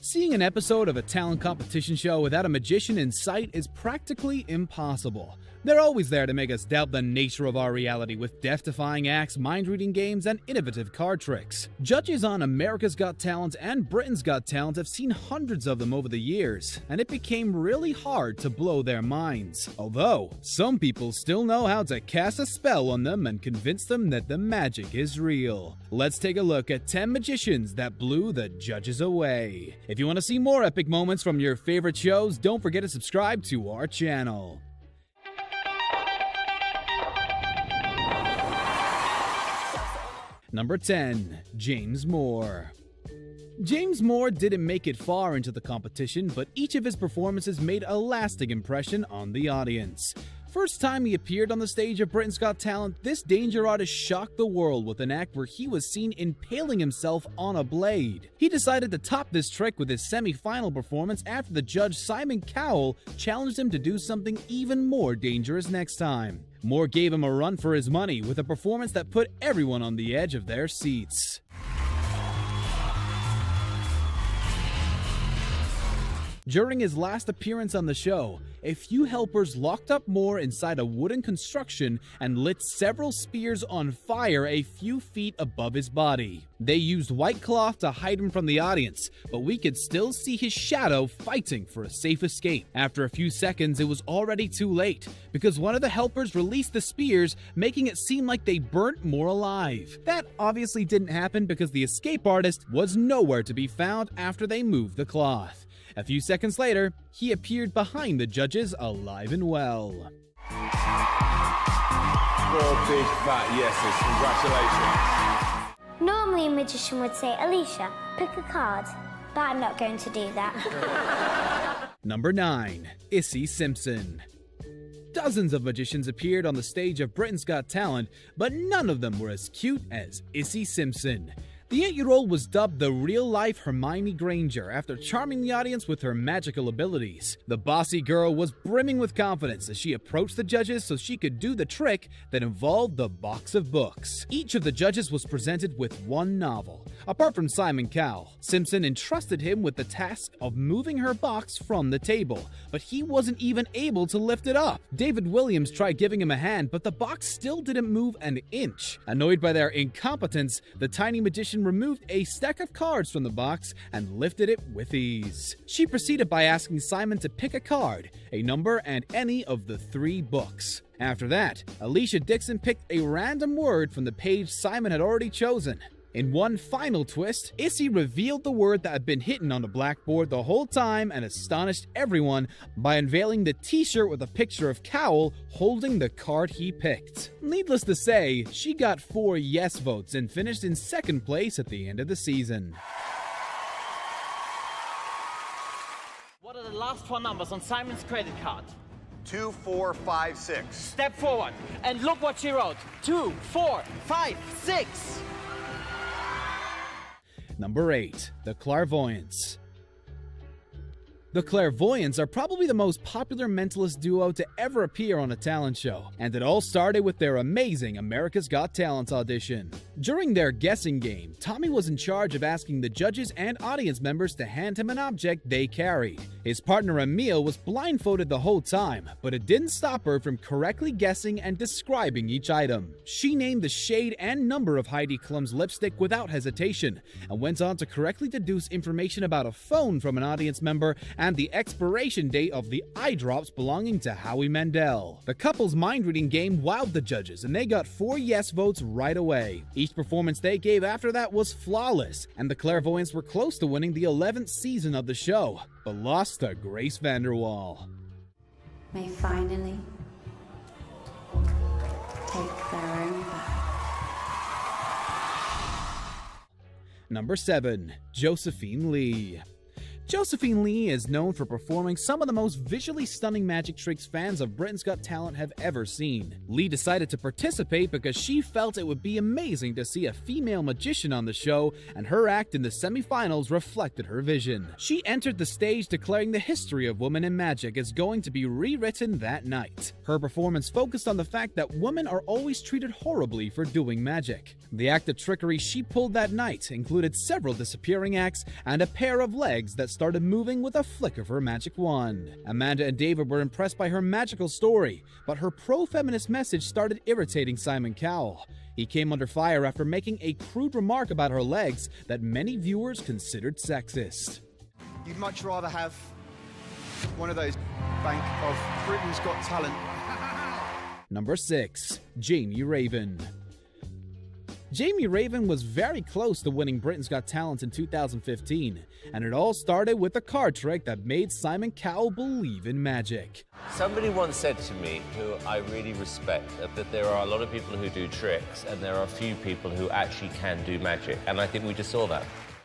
Seeing an episode of a talent competition show without a magician in sight is practically impossible. They're always there to make us doubt the nature of our reality with death-defying acts, mind-reading games, and innovative card tricks. Judges on America's Got Talent and Britain's Got Talent have seen hundreds of them over the years, and it became really hard to blow their minds. Although, some people still know how to cast a spell on them and convince them that the magic is real. Let's take a look at 10 magicians that blew the judges away. If you want to see more epic moments from your favorite shows, don't forget to subscribe to our channel. Number 10. James Moore. James Moore didn't make it far into the competition, but each of his performances made a lasting impression on the audience. First time he appeared on the stage of Britain's Got Talent, this danger artist shocked the world with an act where he was seen impaling himself on a blade. He decided to top this trick with his semi-final performance after the judge Simon Cowell challenged him to do something even more dangerous next time. Moore gave him a run for his money with a performance that put everyone on the edge of their seats. During his last appearance on the show, a few helpers locked up Moore inside a wooden construction and lit several spears on fire a few feet above his body. They used white cloth to hide him from the audience, but we could still see his shadow fighting for a safe escape. After a few seconds, it was already too late, because one of the helpers released the spears, making it seem like they burnt Moore alive. That obviously didn't happen because the escape artist was nowhere to be found after they moved the cloth. A few seconds later, he appeared behind the judges alive and well. 4 big fat yeses, congratulations. Normally a magician would say, Alicia, pick a card, but I'm not going to do that. Number 9. Issy Simpson. Dozens of magicians appeared on the stage of Britain's Got Talent, but none of them were as cute as Issy Simpson. The 8-year-old was dubbed the real-life Hermione Granger after charming the audience with her magical abilities. The bossy girl was brimming with confidence as she approached the judges so she could do the trick that involved the box of books. Each of the judges was presented with one novel. Apart from Simon Cowell, Simpson entrusted him with the task of moving her box from the table, but he wasn't even able to lift it up. David Williams tried giving him a hand, but the box still didn't move an inch. Annoyed by their incompetence, the tiny magician removed a stack of cards from the box and lifted it with ease. She proceeded by asking Simon to pick a card, a number, and any of the 3 books. After that, Alicia Dixon picked a random word from the page Simon had already chosen. In one final twist, Issy revealed the word that had been hidden on the blackboard the whole time and astonished everyone by unveiling the t-shirt with a picture of Cowell holding the card he picked. Needless to say, she got 4 yes votes and finished in 2nd place at the end of the season. What are the last 4 numbers on Simon's credit card? 2, 4, 5, 6. Step forward and look what she wrote. 2, 4, 5, 6. Number 8. The Clairvoyants. The Clairvoyants are probably the most popular mentalist duo to ever appear on a talent show, and it all started with their amazing America's Got Talent audition. During their guessing game, Tommy was in charge of asking the judges and audience members to hand him an object they carried. His partner Emile was blindfolded the whole time, but it didn't stop her from correctly guessing and describing each item. She named the shade and number of Heidi Klum's lipstick without hesitation, and went on to correctly deduce information about a phone from an audience member and the expiration date of the eye drops belonging to Howie Mandel. The couple's mind-reading game wowed the judges, and they got 4 yes votes right away. Each performance they gave after that was flawless, and the Clairvoyants were close to winning the 11th season of the show, but lost to Grace VanderWaal. May finally take their own path. Number 7. Josephine Lee. Josephine Lee is known for performing some of the most visually stunning magic tricks fans of Britain's Got Talent have ever seen. Lee decided to participate because she felt it would be amazing to see a female magician on the show, and her act in the semi-finals reflected her vision. She entered the stage declaring the history of women in magic is going to be rewritten that night. Her performance focused on the fact that women are always treated horribly for doing magic. The act of trickery she pulled that night included several disappearing acts and a pair of legs that started moving with a flick of her magic wand. Amanda and David were impressed by her magical story, but her pro-feminist message started irritating Simon Cowell. He came under fire after making a crude remark about her legs that many viewers considered sexist. You'd much rather have one of those bank of Britain's Got Talent. Number 6. Jamie Raven. Jamie Raven was very close to winning Britain's Got Talent in 2015, and it all started with a card trick that made Simon Cowell believe in magic. Somebody once said to me, who I really respect, that there are a lot of people who do tricks and there are a few people who actually can do magic, and I think we just saw that.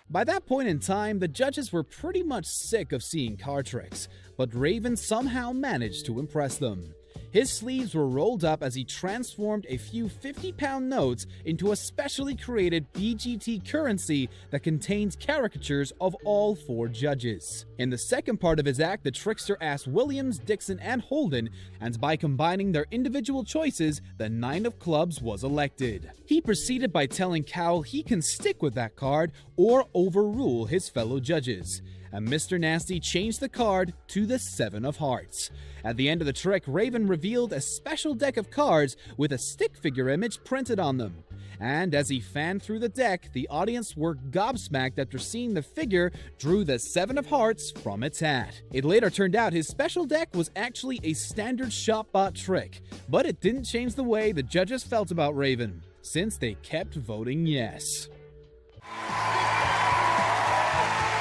By that point in time, the judges were pretty much sick of seeing card tricks, but Raven somehow managed to impress them. His sleeves were rolled up as he transformed a few 50-pound notes into a specially created BGT currency that contains caricatures of all 4 judges. In the second part of his act, the trickster asked Williams, Dixon, and Holden, and by combining their individual choices, the 9 of clubs was elected. He proceeded by telling Cowell he can stick with that card or overrule his fellow judges. And Mr. Nasty changed the card to the 7 of hearts. At the end of the trick, Raven revealed a special deck of cards with a stick figure image printed on them. And as he fanned through the deck, the audience were gobsmacked after seeing the figure drew the 7 of hearts from its hat. It later turned out his special deck was actually a standard shop-bought trick, but it didn't change the way the judges felt about Raven, since they kept voting yes.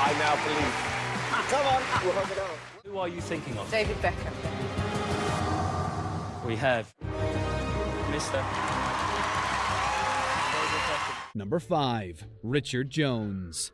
I now believe. Come on. Who are you thinking of? David Beckham. We have Mr. Number 5. Richard Jones.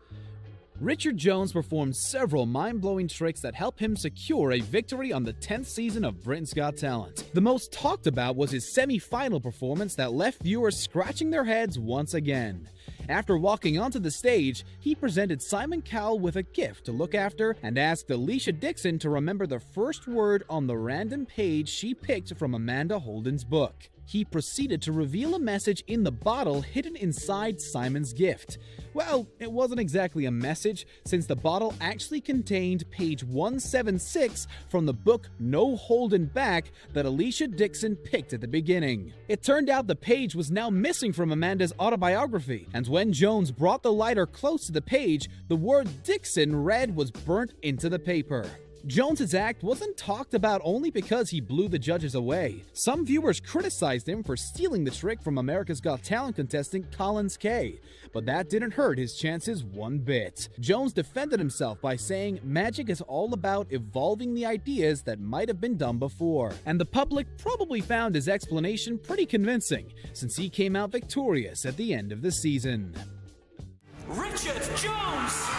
Richard Jones performed several mind-blowing tricks that helped him secure a victory on the 10th season of Britain's Got Talent. The most talked about was his semi-final performance that left viewers scratching their heads once again. After walking onto the stage, he presented Simon Cowell with a gift to look after and asked Alicia Dixon to remember the first word on the random page she picked from Amanda Holden's book. He proceeded to reveal a message in the bottle hidden inside Simon's gift. Well, it wasn't exactly a message, since the bottle actually contained page 176 from the book No Holding Back that Alicia Dixon picked at the beginning. It turned out the page was now missing from Amanda's autobiography, and when Jones brought the lighter close to the page, the word Dixon red was burnt into the paper. Jones's act wasn't talked about only because he blew the judges away. Some viewers criticized him for stealing the trick from America's Got Talent contestant Collins Kay, but that didn't hurt his chances one bit. Jones defended himself by saying magic is all about evolving the ideas that might have been done before, and the public probably found his explanation pretty convincing, since he came out victorious at the end of the season. Richard Jones!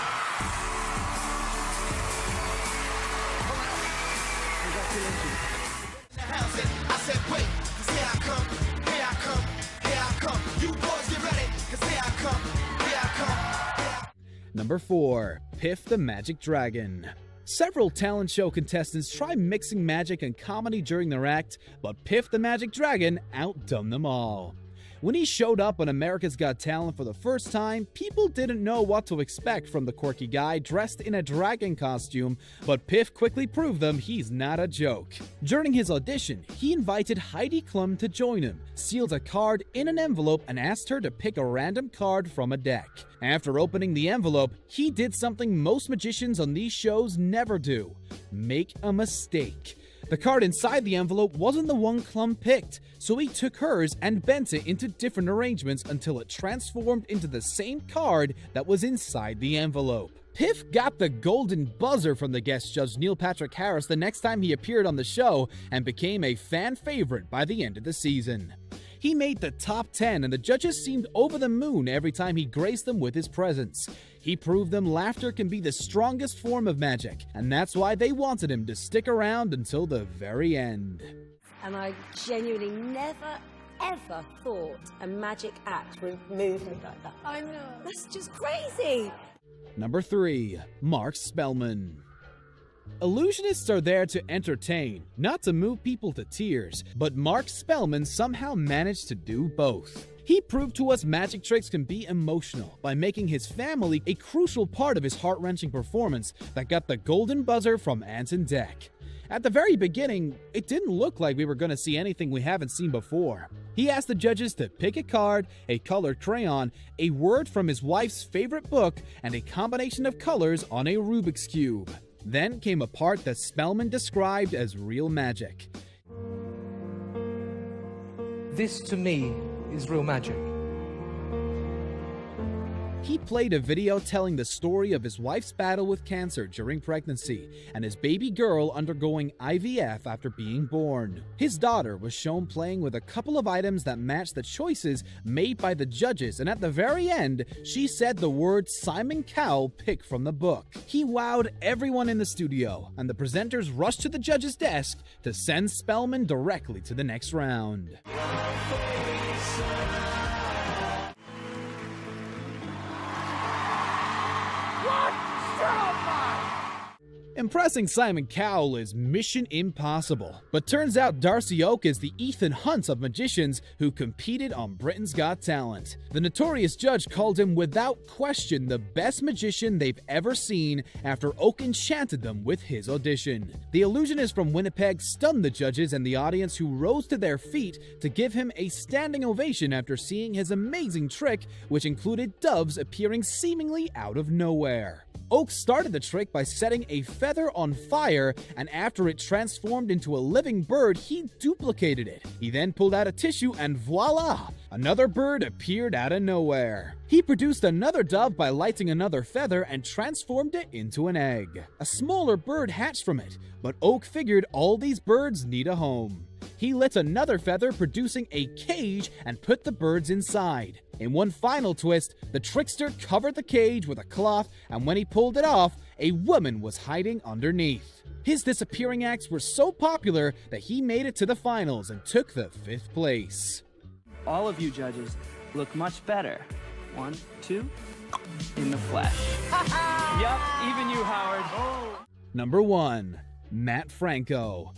I said, wait, 'cause here I come, here I come, here I come. You boys get ready, 'cause here I come, here I come. Number 4. Piff the Magic Dragon. Several talent show contestants tried mixing magic and comedy during their act, but Piff the Magic Dragon outdone them all. When he showed up on America's Got Talent for the first time, people didn't know what to expect from the quirky guy dressed in a dragon costume, but Piff quickly proved them he's not a joke. During his audition, he invited Heidi Klum to join him, sealed a card in an envelope, and asked her to pick a random card from a deck. After opening the envelope, he did something most magicians on these shows never do: make a mistake. The card inside the envelope wasn't the one Klum picked, so he took hers and bent it into different arrangements until it transformed into the same card that was inside the envelope. Piff got the golden buzzer from the guest judge Neil Patrick Harris the next time he appeared on the show and became a fan favorite by the end of the season. He made the top 10 and the judges seemed over the moon every time he graced them with his presence. He proved them laughter can be the strongest form of magic, and that's why they wanted him to stick around until the very end. And I genuinely never, ever thought a magic act would move me like that. I know. That's just crazy. Number 3. Mark Spellman. Illusionists are there to entertain, not to move people to tears, but Mark Spellman somehow managed to do both. He proved to us magic tricks can be emotional by making his family a crucial part of his heart-wrenching performance that got the golden buzzer from Anton Deck. At the very beginning, it didn't look like we were going to see anything we haven't seen before. He asked the judges to pick a card, a colored crayon, a word from his wife's favorite book, and a combination of colors on a Rubik's Cube. Then came a part that Spellman described as real magic. This, to me, is real magic. He played a video telling the story of his wife's battle with cancer during pregnancy and his baby girl undergoing IVF after being born. His daughter was shown playing with a couple of items that matched the choices made by the judges, and at the very end, she said the word Simon Cowell picked from the book. He wowed everyone in the studio, and the presenters rushed to the judge's desk to send Spellman directly to the next round. Impressing Simon Cowell is mission impossible, but turns out Darcy Oak is the Ethan Hunt of magicians who competed on Britain's Got Talent. The notorious judge called him without question the best magician they've ever seen after Oak enchanted them with his audition. The illusionist from Winnipeg stunned the judges and the audience, who rose to their feet to give him a standing ovation after seeing his amazing trick, which included doves appearing seemingly out of nowhere. Oak started the trick by setting a feather on fire, and after it transformed into a living bird, he duplicated it. He then pulled out a tissue and voila! Another bird appeared out of nowhere. He produced another dove by lighting another feather and transformed it into an egg. A smaller bird hatched from it, but Oak figured all these birds need a home. He lit another feather, producing a cage, and put the birds inside. In one final twist, the trickster covered the cage with a cloth, and when he pulled it off, a woman was hiding underneath. His disappearing acts were so popular that he made it to the finals and took the 5th place. All of you judges look much better. 1, 2, in the flesh. Yup, even you, Howard. Number 1. Matt Franco.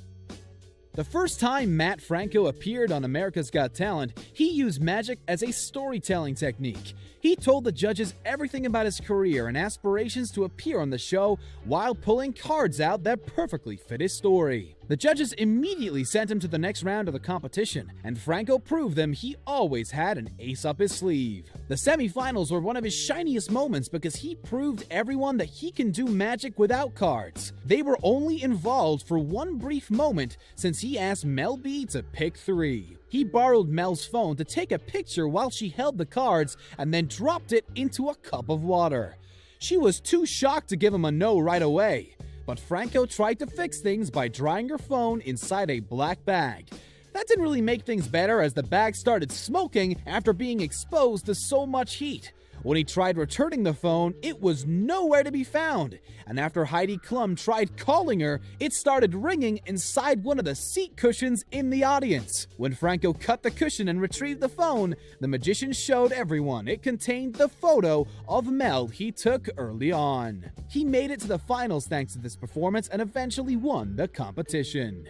The first time Matt Franco appeared on America's Got Talent, he used magic as a storytelling technique. He told the judges everything about his career and aspirations to appear on the show while pulling cards out that perfectly fit his story. The judges immediately sent him to the next round of the competition, and Franco proved them he always had an ace up his sleeve. The semifinals were one of his shiniest moments because he proved everyone that he can do magic without cards. They were only involved for one brief moment since he asked Mel B to pick 3. He borrowed Mel's phone to take a picture while she held the cards and then dropped it into a cup of water. She was too shocked to give him a no right away, but Franco tried to fix things by drying her phone inside a black bag. That didn't really make things better, as the bag started smoking after being exposed to so much heat. When he tried returning the phone, it was nowhere to be found, and after Heidi Klum tried calling her, it started ringing inside one of the seat cushions in the audience. When Franco cut the cushion and retrieved the phone, the magician showed everyone it contained the photo of Mel he took early on. He made it to the finals thanks to this performance and eventually won the competition.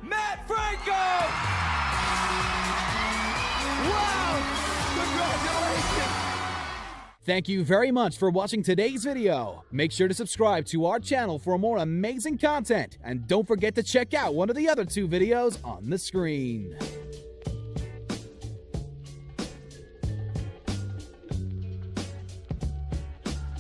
Matt Franco! Wow! Congratulations! Thank you very much for watching today's video. Make sure to subscribe to our channel for more amazing content, and don't forget to check out one of the other 2 videos on the screen.